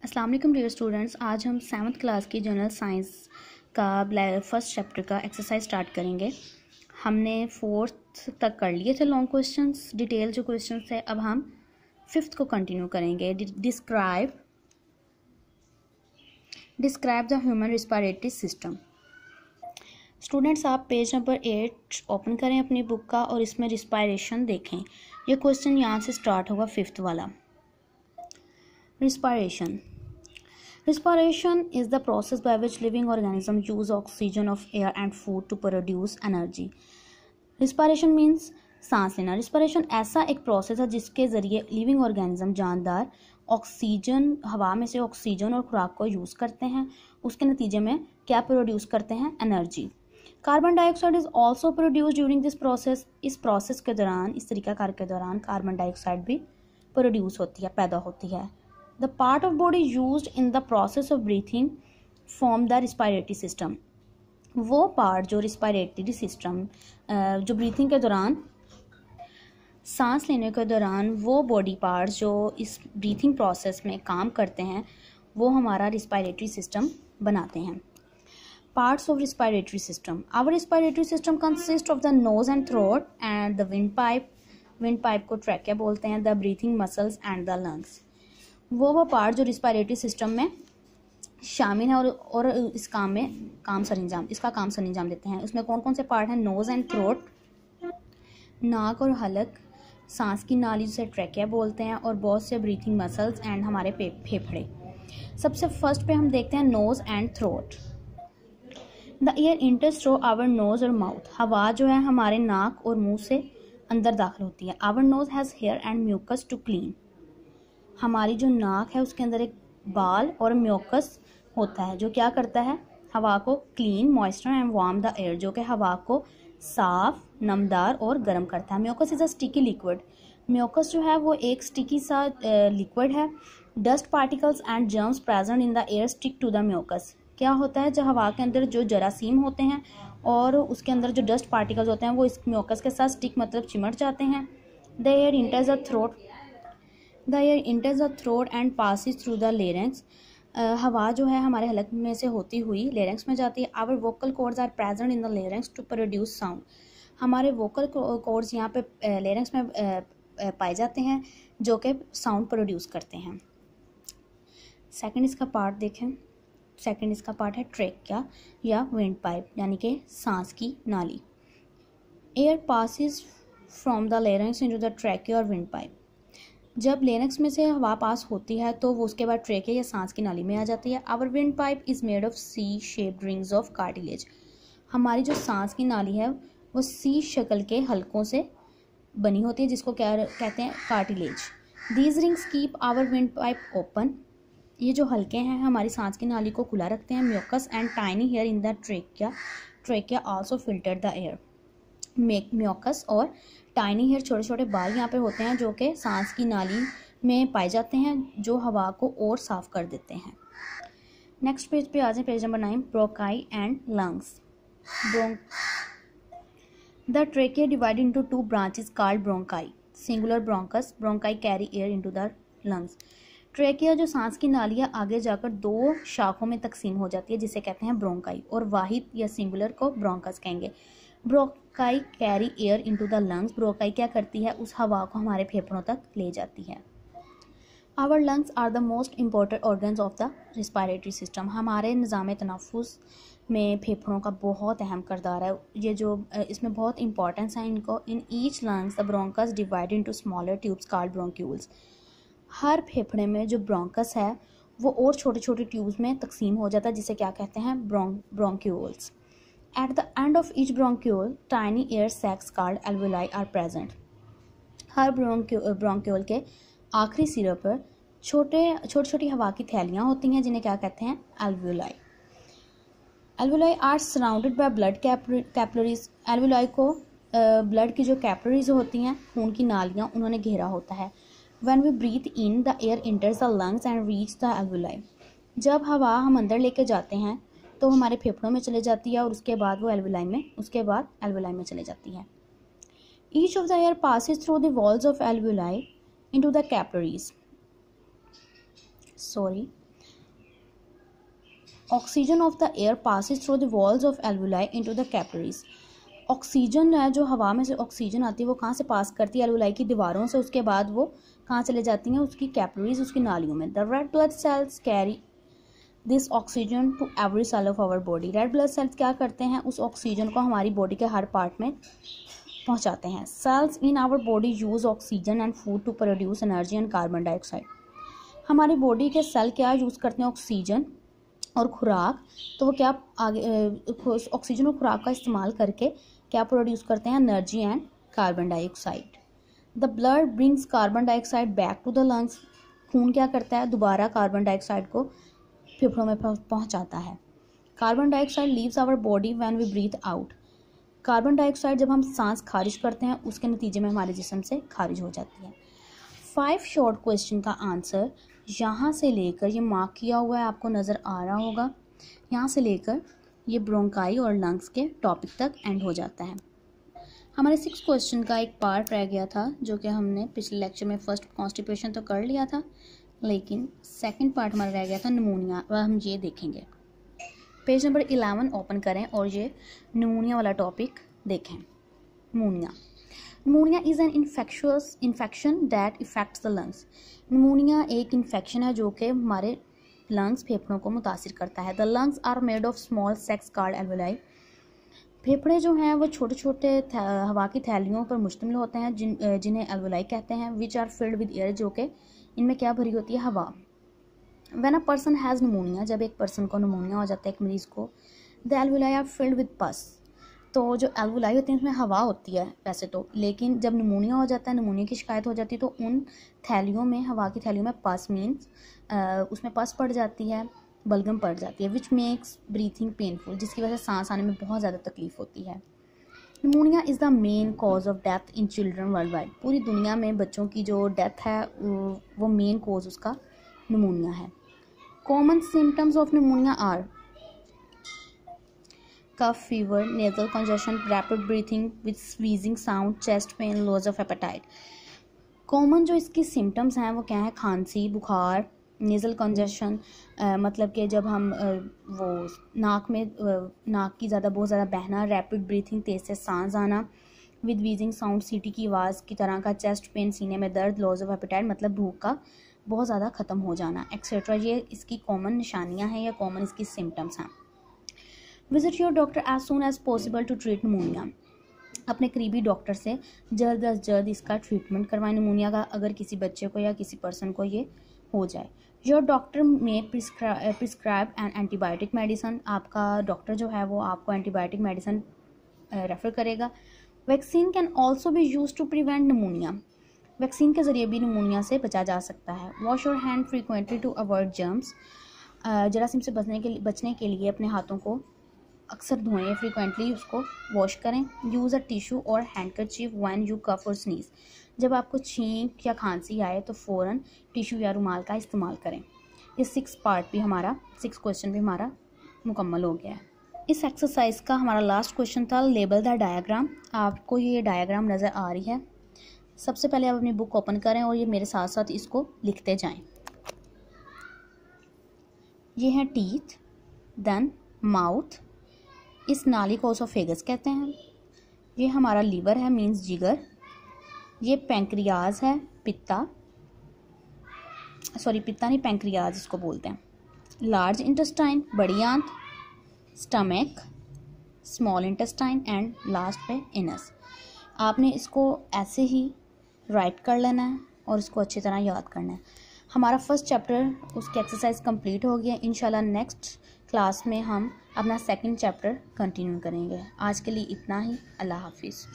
अस्सलाम वालेकुम dear students. आज हम 7th क्लास की जनरल साइंस का फर्स्ट चैप्टर का एक्सरसाइज स्टार्ट करेंगे। हमने 4th तक कर लिए थे लॉन्ग क्वेश्चंस, डिटेल जो क्वेश्चंस थे। अब हम 5th को कंटिन्यू करेंगे। Describe the human respiratory system. Students, आप पेज नंबर 8 ओपन करें अपनी बुक का और इसमें रिस्पायरेशन देखें। ये क्वेश्चन यहाँ से स्टार्ट होगा 5th वाला। Respiration is the process by which living organisms use oxygen of air and food to produce energy. Respiration means सांस लेना। Respiration ऐसा एक प्रोसेस है जिसके ज़रिए लिविंग ऑर्गेनिज्म जानदार ऑक्सीजन, हवा में से ऑक्सीजन और खुराक को यूज़ करते हैं। उसके नतीजे में क्या प्रोड्यूस करते हैं? Energy. Carbon dioxide is also produce during this process. इस प्रोसेस के दौरान, इस तरीकाकार के दौरान कार्बन डाइऑक्साइड भी प्रोड्यूस होती है, पैदा होती है। The part of body used in the process of breathing form the respiratory system. वो पार्ट जो रिस्पायरेटरी सिस्टम, जो ब्रीथिंग के दौरान, सांस लेने के दौरान वो बॉडी पार्ट्स जो इस ब्रीथिंग प्रोसेस में काम करते हैं वो हमारा रिस्पायरेटरी सिस्टम बनाते हैं। Parts of respiratory system. Our respiratory system consists of the nose and throat and the windpipe. Windpipe को trachea बोलते हैं। The breathing muscles and the lungs. वो पार्ट जो रिस्पायरेटरी सिस्टम में शामिल है और इसका काम सर अंजाम देते हैं। उसमें कौन कौन से पार्ट हैं? नोज़ एंड थ्रोट, नाक और हलक, सांस की नाली जिसे ट्रैकिया बोलते हैं, और बहुत से ब्रीथिंग मसल्स एंड हमारे फेफड़े। सबसे फर्स्ट पे हम देखते हैं nose and throat. The air enters through our nose और माउथ। हवा जो है हमारे नाक और मुंह से अंदर दाखिल होती है। Our nose has hair and mucus to clean. हमारी जो नाक है उसके अंदर एक बाल और म्यूकस होता है जो क्या करता है? हवा को clean, moisture and warm the air, जो कि हवा को साफ, नमदार और गर्म करता है। Mucus is a sticky liquid. Mucus जो है वो एक स्टिकी सा लिक्विड है। Dust particles and germs present in the air stick to the mucus. क्या होता है? जब हवा के अंदर जो जरासीम होते हैं और उसके अंदर जो डस्ट पार्टिकल्स होते हैं वो इस म्यूकस के साथ स्टिक मतलब चिमट जाते हैं। The air enters the throat. The air enters the throat and passes through the larynx. हवा जो है हमारे हलक में से होती हुई लेरेंक्स में जाती है। Our vocal cords are present in the larynx to produce sound. हमारे वोकल कॉर्ड्स यहाँ पे लेरेंक्स में पाए जाते हैं जो कि साउंड प्रोड्यूस करते हैं। सेकंड इसका पार्ट देखें। सेकंड इसका पार्ट है ट्रेकिया या विंड पाइप, यानी कि सांस की नाली। Air passes from the larynx into the trachea और विंड पाइप। जब लेरेंक्स में से हवा पास होती है तो वो उसके बाद ट्रेकिया या सांस की नाली में आ जाती है। Our windpipe is made of C shaped rings of cartilage. हमारी जो सांस की नाली है वो सी शक्ल के हलकों से बनी होती है जिसको क्या कहते हैं? Cartilage. These rings keep our windpipe open. ये जो हल्के हैं हमारी सांस की नाली को खुला रखते हैं। Mucus and tiny hair in the trachea also filter the air. Mucus और टाइनी हेयर, छोटे छोटे बाल यहाँ पे होते हैं जो कि सांस की नाली में पाए जाते हैं, जो हवा को और साफ कर देते हैं। नेक्स्ट पेज पे आ जाए, page number 9। Bronchi and lungs. The trachea divided into 2 branches called bronchi. Singular bronchus. Bronchi carry air into the lungs. Trachea जो सांस की नाली है आगे जाकर 2 शाखों में तकसीम हो जाती है जिसे कहते हैं ब्रोंकाई, और वाहिद या सिंगुलर को ब्रोंकस कहेंगे। Bronchi carry air into the lungs. Bronchi क्या करती है? उस हवा को हमारे फेफड़ों तक ले जाती है। Our lungs are the most important organs of the respiratory system. हमारे निज़ाम तनफ़ुस में फेफड़ों का बहुत अहम किरदार है। ये जो इसमें बहुत इंपॉर्टेंस है इनको। In each lungs the bronchus divide into smaller tubes called bronchioles. हर फेफड़े में जो ब्रोंकस है वो और छोटे छोटे ट्यूब्स में तकसीम हो जाता है जिसे क्या कहते हैं? Bronchioles. At the end of each bronchiole, tiny air sacs called alveoli are present. Her bronchiole के आखिरी सिरे पर छोटी छोटी हवा की थैलियाँ होती हैं जिन्हें क्या कहते हैं? alveoli. Alveoli are surrounded by blood capillaries. alveoli को ब्लड की जो कैपिलरीज होती हैं, खून की नालियाँ, उन्होंने घेरा होता है। When we breathe in, the air enters the lungs and reach the alveoli. जब हवा हम अंदर लेके जाते हैं तो हमारे फेफड़ों में चले जाती है और उसके बाद वो एल्वुलाई में चले जाती है। Each of the air passes through the walls of alveoli into the capillaries. Oxygen of the air passes through the walls of alveoli into the capillaries. Oxygen है जो हवा में से ऑक्सीजन आती है वो कहाँ से पास करती है? एल्वुलाई की दीवारों से। उसके बाद वो कहाँ चले जाती हैं? उसकी कैपिलरीज, उसकी नालियों में। The red blood cells carry this oxygen to every cell of our body. Red blood cells क्या करते हैं? उस ऑक्सीजन को हमारी बॉडी के हर पार्ट में पहुंचाते हैं। Cells in our body use oxygen and food to produce energy and carbon dioxide. हमारी बॉडी के सेल क्या यूज़ करते हैं? ऑक्सीजन और खुराक। तो वो क्या आगे ऑक्सीजन और खुराक का इस्तेमाल करके क्या प्रोड्यूस करते हैं? Energy and carbon dioxide. The blood brings carbon dioxide back to the lungs. खून क्या करता है? दोबारा कार्बन डाइऑक्साइड को फेफड़ों में पहुंचाता है। Carbon dioxide leaves our body when we breathe out. Carbon dioxide जब हम सांस खारिज करते हैं उसके नतीजे में हमारे जिस्म से खारिज हो जाती है। 5 शॉर्ट क्वेश्चन का आंसर यहाँ से लेकर, ये मार्क किया हुआ है आपको नज़र आ रहा होगा, यहाँ से लेकर ये ब्रोंकाई और लंग्स के टॉपिक तक एंड हो जाता है। हमारे 6 क्वेश्चन का एक पार्ट रह गया था जो कि हमने पिछले लेक्चर में फर्स्ट कॉन्स्टिपेशन तो कर लिया था, लेकिन सेकंड पार्ट हमारा रह गया था निमोनिया। वह हम ये देखेंगे। पेज नंबर 11 ओपन करें और ये निमोनिया वाला टॉपिक देखें। Pneumonia. Pneumonia is an infection that effects the lungs. Pneumonia एक इन्फेक्शन है जो कि हमारे लंग्स, फेफड़ों को मुतासिर करता है। The lungs are made of small sacs called alveoli. फेफड़े जो हैं वो छोटे छोटे हवा की थैलियों पर मुश्तमिल होते हैं जिन्हें एल्वुलाई कहते हैं। Which are filled with air, जो कि इनमें क्या भरी होती है? हवा। When a person has pneumonia, जब एक पर्सन को निमोनिया हो जाता है, एक मरीज़ को, the alveoli are filled with pus. तो जो एल्वुलाई होती है उसमें हवा होती है वैसे तो, लेकिन जब निमोनिया हो जाता है, निमोनिया की शिकायत हो जाती है, तो उन थैलियों में, हवा की थैलियों में पस मीन्स उसमें पस पड़ जाती है, बलगम पड़ जाती है। विच मेक्स ब्रीथिंग पेनफुल, जिसकी वजह से सांस आने में बहुत ज़्यादा तकलीफ होती है। Pneumonia is the main cause of death in children world wide. पूरी दुनिया में बच्चों की जो डेथ है वो मेन कॉज उसका निमोनिया है। Common symptoms of pneumonia are cough, fever, nasal congestion, rapid breathing with wheezing sound, chest pain, loss of appetite. Common जो इसकी सिम्टम्स हैं वो क्या है? खांसी, बुखार, नेज़ल कंजेशन, मतलब कि जब हम वो नाक की बहुत ज़्यादा बहना, रैपिड ब्रीथिंग, तेज़ से सांस आना, विद वीजिंग साउंड, सीटी की आवाज़ की तरह का, चेस्ट पेन, सीने में दर्द, लॉस ऑफ एपेटाइट मतलब भूख का बहुत ज़्यादा ख़त्म हो जाना, एक्सेट्रा। ये इसकी कॉमन निशानियाँ हैं या कॉमन इसकी सिम्टम्स हैं। Visit your doctor as soon as possible to treat pneumonia. अपने करीबी डॉक्टर से जल्द अज जल्द इसका ट्रीटमेंट करवाएं निमोनिया का, अगर किसी बच्चे को या किसी पर्सन को ये हो जाए। Your doctor may prescribe an antibiotic medicine. आपका डॉक्टर जो है वो आपको एंटीबायोटिक मेडिसिन रेफ़र करेगा। Vaccine can also be use to prevent pneumonia. Vaccine के ज़रिए भी निमोनिया से बचा जा सकता है। Wash your hand frequently to avoid germs. जरासीम से बचने के लिए अपने हाथों को अक्सर धोएं, फ्रीक्वेंटली उसको वॉश करें। यूज़ अ टिश्यू और हैंडकरचीफ व्हेन यू कफ और स्नीज। जब आपको छींक या खांसी आए तो फ़ौरन टिश्यू या रुमाल का इस्तेमाल करें। ये 6 क्वेश्चन भी हमारा मुकम्मल हो गया है। इस एक्सरसाइज का हमारा लास्ट क्वेश्चन था लेबल द डायग्राम। आपको ये डायग्राम नज़र आ रही है। सबसे पहले आप अपनी बुक ओपन करें और ये मेरे साथ साथ इसको लिखते जाएं। ये है टीथ, देन माउथ, इस नाली को ओसोफेगस कहते हैं। ये हमारा लीवर है मीन्स जिगर। ये पैंक्रियाज है, पित्ता नहीं, पैंक्रियाज इसको बोलते हैं। लार्ज इंटेस्टाइन, बड़ी आंत, stomach, small intestine and last पे इनस। आपने इसको ऐसे ही राइट कर लेना है और इसको अच्छी तरह याद करना है। हमारा फर्स्ट चैप्टर उसकी एक्सरसाइज कंप्लीट हो गया। इंशाल्लाह नेक्स्ट क्लास में हम अपना सेकंड चैप्टर कंटिन्यू करेंगे। आज के लिए इतना ही। अल्लाह हाफिज़।